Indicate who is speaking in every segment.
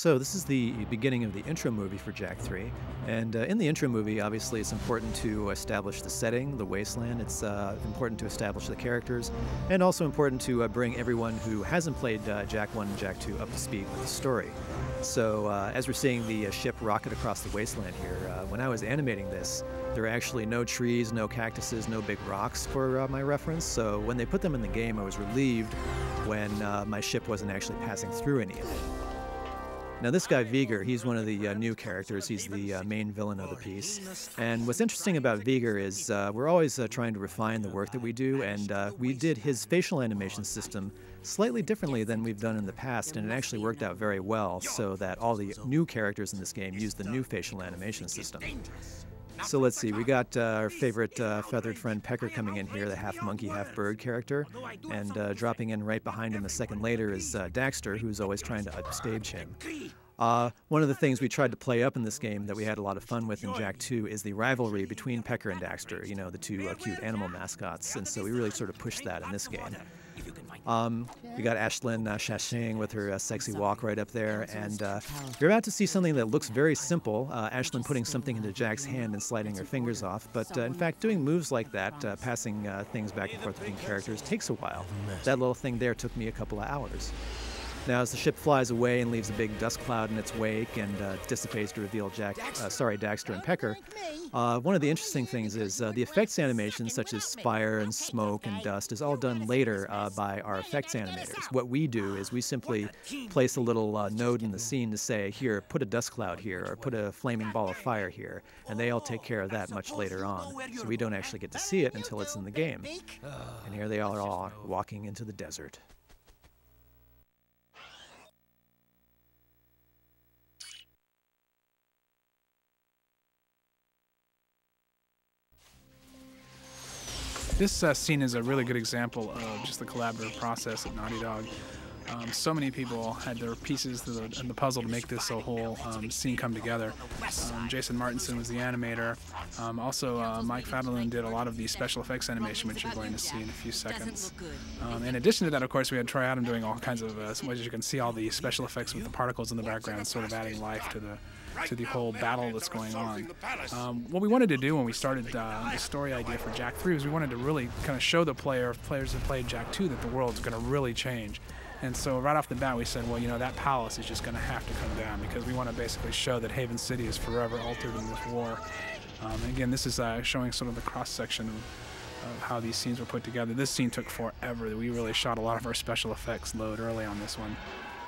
Speaker 1: So this is the beginning of the intro movie for Jak 3, and in the intro movie, obviously, it's important to establish the setting, the Wasteland. It's important to establish the characters, and also important to bring everyone who hasn't played Jak 1 and Jak 2 up to speed with the story. So as we're seeing the ship rocket across the Wasteland here, when I was animating this, there were actually no trees, no cactuses, no big rocks for my reference. So when they put them in the game, I was relieved when my ship wasn't actually passing through any of it. Now this guy Viger, he's one of the new characters. He's the main villain of the piece. And what's interesting about Viger is we're always trying to refine the work that we do, and we did his facial animation system slightly differently than we've done in the past, and it actually worked out very well so that all the new characters in this game use the new facial animation system. So let's see, we got our favorite feathered friend Pecker coming in here, the half-monkey, half-bird character, and dropping in right behind him a second later is Daxter, who's always trying to upstage him. One of the things we tried to play up in this game that we had a lot of fun with in Jak 2 is the rivalry between Pecker and Daxter, you know, the two cute animal mascots, and so we really sort of pushed that in this game. We got Ashlyn Shashing with her sexy walk right up there, and you're about to see something that looks very simple, Ashlyn putting something into Jak's hand and sliding her fingers off, but in fact doing moves like that, passing things back and forth between characters, takes a while. That little thing there took me a couple of hours. Now, as the ship flies away and leaves a big dust cloud in its wake and dissipates to reveal Daxter and Pecker, one of the interesting things is the effects animations, such as fire and smoke and dust, is all done later by our effects animators. What we do is we simply place a little node in the scene to say, here, put a dust cloud here, or put a flaming ball of fire here, and they all take care of that much later on. So we don't actually get to see it until it's in the game. And here they are all walking into the desert.
Speaker 2: This scene is a really good example of just the collaborative process at Naughty Dog. So many people had their pieces in the puzzle to make this whole scene come together. Jason Martinson was the animator. Also, Mike Fadalone did a lot of the special effects animation, which you're going to see in a few seconds. In addition to that, of course, we had Troy Adam doing all kinds of, as you can see, all the special effects with the particles in the background, sort of adding life to the whole battle that's going on. What we wanted to do when we started the story idea for Jak 3 was we wanted to really kind of show the players that played Jak 2 that the world's going to really change. And so right off the bat we said, well, you know, that palace is just going to have to come down because we want to basically show that Haven City is forever altered in this war. And again, this is showing sort of the cross-section of how these scenes were put together. This scene took forever. We really shot a lot of our special effects load early on this one.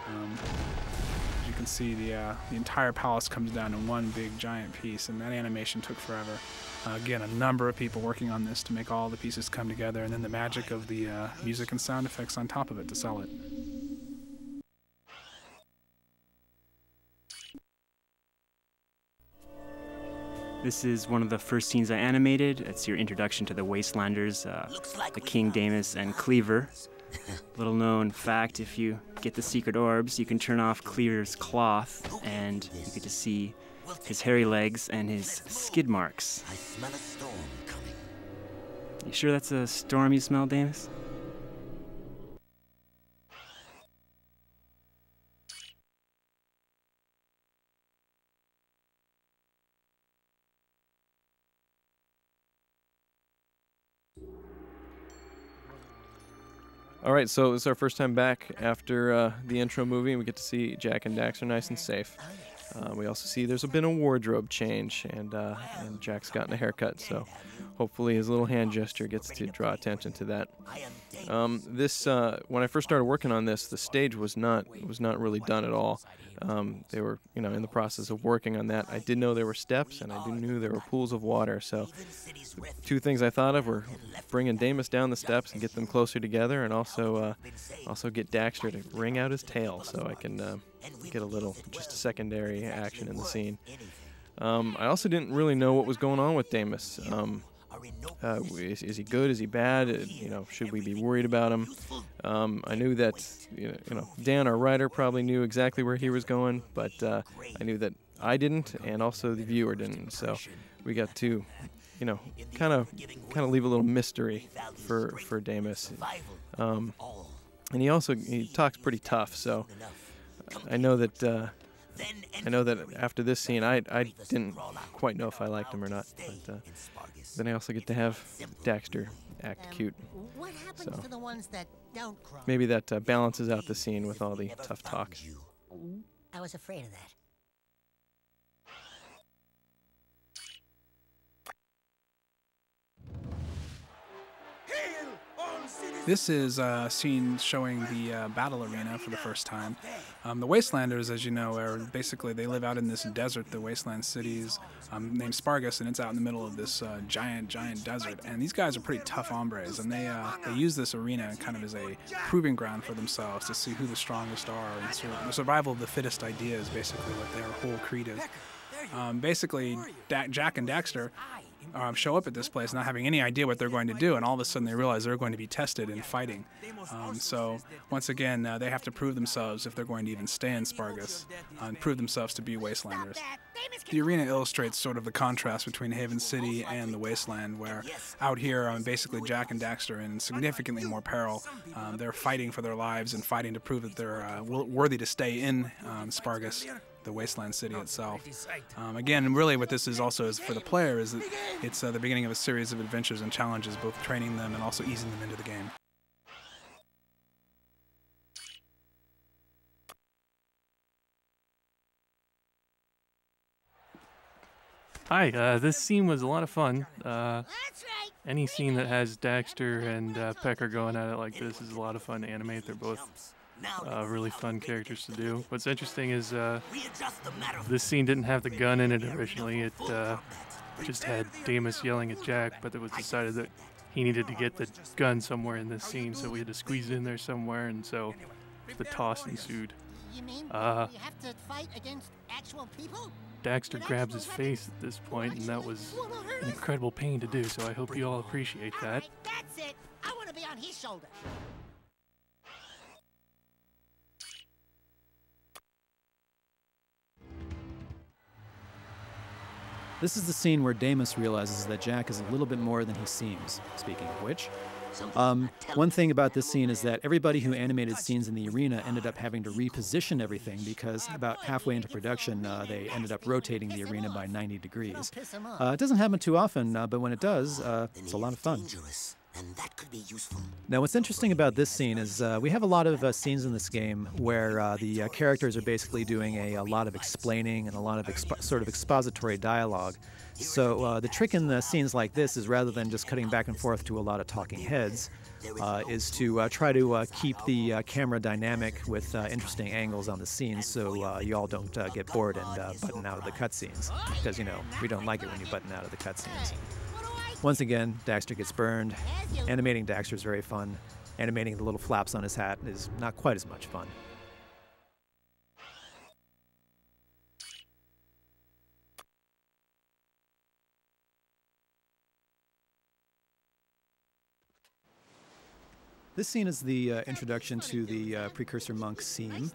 Speaker 2: As you can see, the entire palace comes down in one big giant piece, and that animation took forever. Again, a number of people working on this to make all the pieces come together, and then the magic of the music and sound effects on top of it to sell it.
Speaker 3: This is one of the first scenes I animated. It's your introduction to the Wastelanders, the King, Damus, and Cleaver. Little known fact, if you get the secret orbs, you can turn off Cleaver's cloth, and you get to see his hairy legs and his skid marks.
Speaker 4: I smell a storm coming.
Speaker 3: You sure that's a storm you smell, Damus?
Speaker 5: All right, so it's our first time back after the intro movie, and we get to see Jak and Dax are nice and safe. We also see there's been a wardrobe change, and Jak's gotten a haircut, so hopefully his little hand gesture gets to draw attention to that. When I first started working on this, the stage was not really done at all. They were, in the process of working on that. I did know there were steps, and I knew there were pools of water. So, two things I thought of were bringing Damus down the steps and get them closer together, and also get Daxter to wring out his tail so I can get just a secondary action in the scene. I also didn't really know what was going on with Damus. Is he good? Is he bad? Should we be worried about him? I knew that Dan, our writer, probably knew exactly where he was going, but I knew that I didn't, and also the viewer didn't. So we got to, kind of leave a little mystery for Damus. And he talks pretty tough, so I know that I know that after this scene, I didn't quite know if I liked him or not. But then I also get to have Daxter act cute.
Speaker 4: What happens
Speaker 5: So
Speaker 4: to the ones that don't crawl?
Speaker 5: maybe that balances out the scene with all the tough talk.
Speaker 4: I was afraid of that.
Speaker 2: This is a scene showing the battle arena for the first time. The Wastelanders, as you know, are basically, they live out in this desert, the Wasteland cities, named Spargus, and it's out in the middle of this giant desert. And these guys are pretty tough hombres, and they use this arena kind of as a proving ground for themselves to see who the strongest are. And so the survival of the fittest idea is basically what their whole creed is. Basically, Jack and Daxter show up at this place not having any idea what they're going to do, and all of a sudden they realize they're going to be tested in fighting. So once again, they have to prove themselves if they're going to even stay in Spargus, and prove themselves to be Wastelanders. The arena illustrates sort of the contrast between Haven City and the Wasteland, where out here, basically Jack and Daxter are in significantly more peril. They're fighting for their lives and fighting to prove that they're worthy to stay in Spargus, the Wasteland City itself. Again, really what this is also is for the player is that it's the beginning of a series of adventures and challenges, both training them and also easing them into the game.
Speaker 6: Hi, this scene was a lot of fun. Any scene that has Daxter and Pecker going at it like this is a lot of fun to animate. They're both really fun characters to do. What's interesting is this scene didn't have the gun in it originally. It just had Damus yelling at Jack, but it was decided that he needed to get the gun somewhere in this scene, so we had to squeeze it in there somewhere, and so the toss ensued.
Speaker 4: You mean you have to fight against actual people?
Speaker 6: Daxter grabs his face at this point, and that was an incredible pain to do, so I hope you all appreciate that.
Speaker 4: Right, that's it. I want to be on his shoulder.
Speaker 1: This is the scene where Damus realizes that Jack is a little bit more than he seems. Speaking of which, one thing about this scene is that everybody who animated scenes in the arena ended up having to reposition everything because about halfway into production, they ended up rotating the arena by 90 degrees. It doesn't happen too often, but when it does, it's a lot of fun.
Speaker 4: And that could be useful.
Speaker 1: Now, what's interesting about this scene is we have a lot of scenes in this game where the characters are basically doing a lot of explaining and a lot of sort of expository dialogue. So the trick in the scenes like this is rather than just cutting back and forth to a lot of talking heads, is to try to keep the camera dynamic with interesting angles on the scenes so you all don't get bored and button out of the cutscenes. Because, you know, we don't like it when you button out of the cutscenes. Once again, Daxter gets burned. Animating Daxter is very fun. Animating the little flaps on his hat is not quite as much fun. This scene is the introduction to the precursor monk Seam.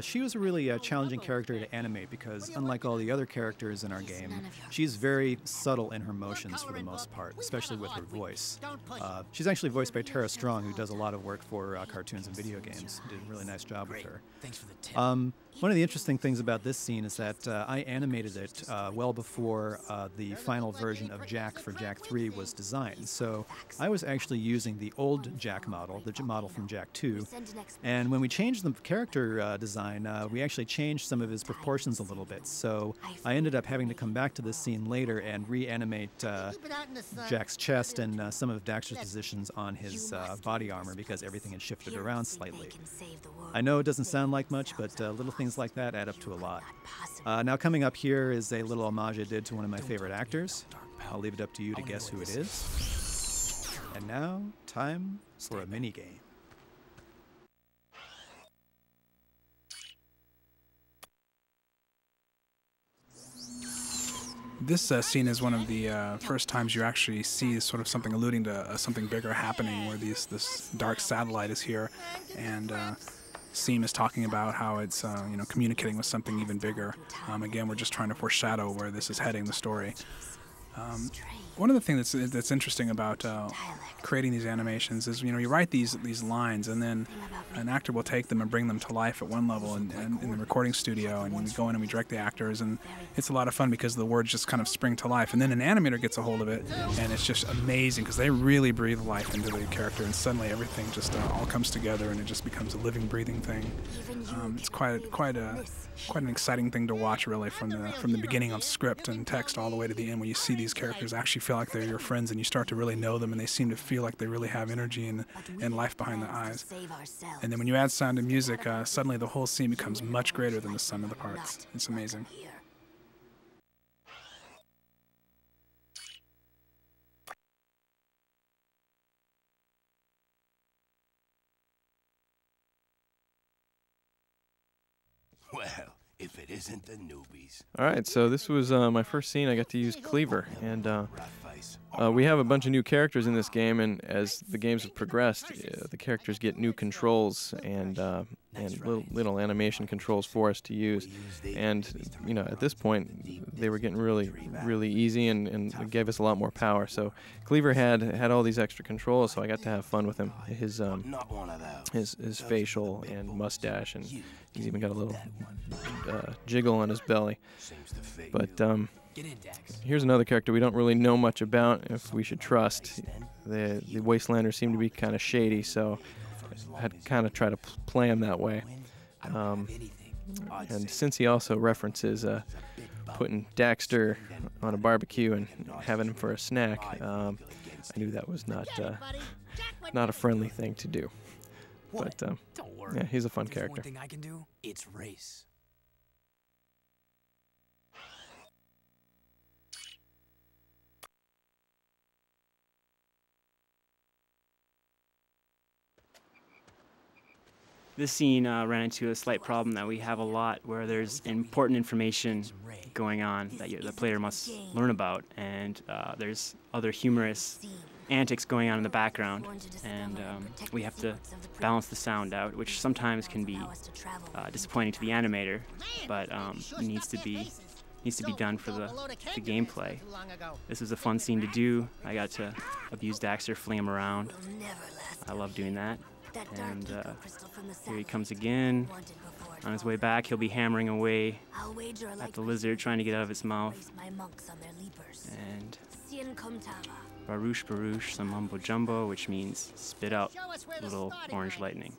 Speaker 1: She was a really challenging character to animate because, unlike all the other characters in our game, she's very subtle in her motions for the most part, especially with her voice. She's actually voiced by Tara Strong, who does a lot of work for cartoons and video games. Did a really nice job with her. One of the interesting things about this scene is that I animated it well before the final version of Jack for Jack 3 was designed. So I was actually using the old Jack model, the model from Jack 2, and when we changed the character design, we actually changed some of his proportions a little bit. So I ended up having to come back to this scene later and reanimate Jack's chest and some of Daxter's positions on his body armor because everything had shifted around slightly. I know it doesn't sound like much, but little things like that add up to a lot. Now coming up here is a little homage I did to one of my favorite actors. I'll leave it up to you to guess who it is. And now, time for a mini-game.
Speaker 2: This scene is one of the first times you actually see sort of something alluding to something bigger happening, where this dark satellite is here, and Seam is talking about how it's communicating with something even bigger. Again, we're just trying to foreshadow where this is heading, the story. One of the things that's interesting about creating these animations is, you write these lines, and then an actor will take them and bring them to life at one level and in the recording studio, and we go in and we direct the actors, and it's a lot of fun because the words just kind of spring to life. And then an animator gets a hold of it, and it's just amazing because they really breathe life into the character, and suddenly everything just all comes together, and it just becomes a living, breathing thing. It's quite an exciting thing to watch, really, from the beginning of script and text all the way to the end, when you see these characters actually feel like they're your friends, and you start to really know them, and they seem to feel like they really have energy and life behind the eyes. And then when you add sound and music, suddenly the whole scene becomes much greater than the sum of the parts. It's amazing.
Speaker 7: Well, if it isn't the newbies.
Speaker 5: All right, so this was my first scene. I got to use Cleaver, and we have a bunch of new characters in this game, and as the games have progressed, the characters get new controls and little animation controls for us to use. And at this point, they were getting really easy, and it gave us a lot more power. So Cleaver had all these extra controls, so I got to have fun with him. His facial and mustache, and he's even got a little jiggle on his belly. But here's another character we don't really know much about, if we should trust. The Wastelanders seem to be kind of shady, so I had to kind of try to play him that way. And since he also references putting Daxter on a barbecue and having him for a snack, I knew that was not a friendly thing to do. But yeah, he's a fun character.
Speaker 7: One thing I can do, it's race.
Speaker 3: This scene ran into a slight problem that we have a lot, where there's important information going on that the player must learn about, and there's other humorous antics going on in the background, and we have to balance the sound out, which sometimes can be disappointing to the animator, but it needs to be done for the gameplay. This was a fun scene to do. I got to abuse Daxter, fling him around. I love doing that. And here he comes again. On his way back, he'll be hammering away at the lizard, trying to get out of its mouth. And barush barush, some mumbo jumbo, which means spit out little orange lightning.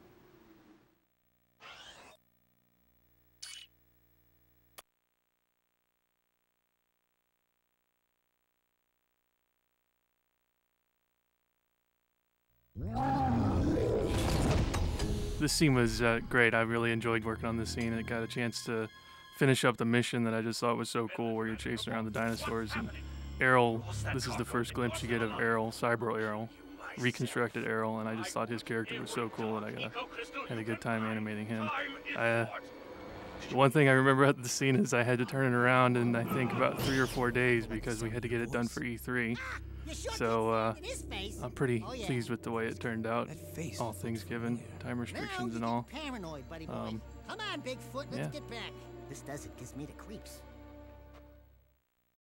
Speaker 6: This scene was great. I really enjoyed working on this scene. I got a chance to finish up the mission that I just thought was so cool, where you're chasing around the dinosaurs. And Errol, this is the first glimpse you get of Errol, Cyber Errol, reconstructed Errol, and I just thought his character was so cool that I had a good time animating him. The one thing I remember about the scene is I had to turn it around in, I think, about 3 or 4 days, because we had to get it done for E3. So I'm pretty pleased with the way it turned out, all things given, time restrictions and all.
Speaker 4: Come on, Bigfoot, let's get back. This desert gives me the creeps.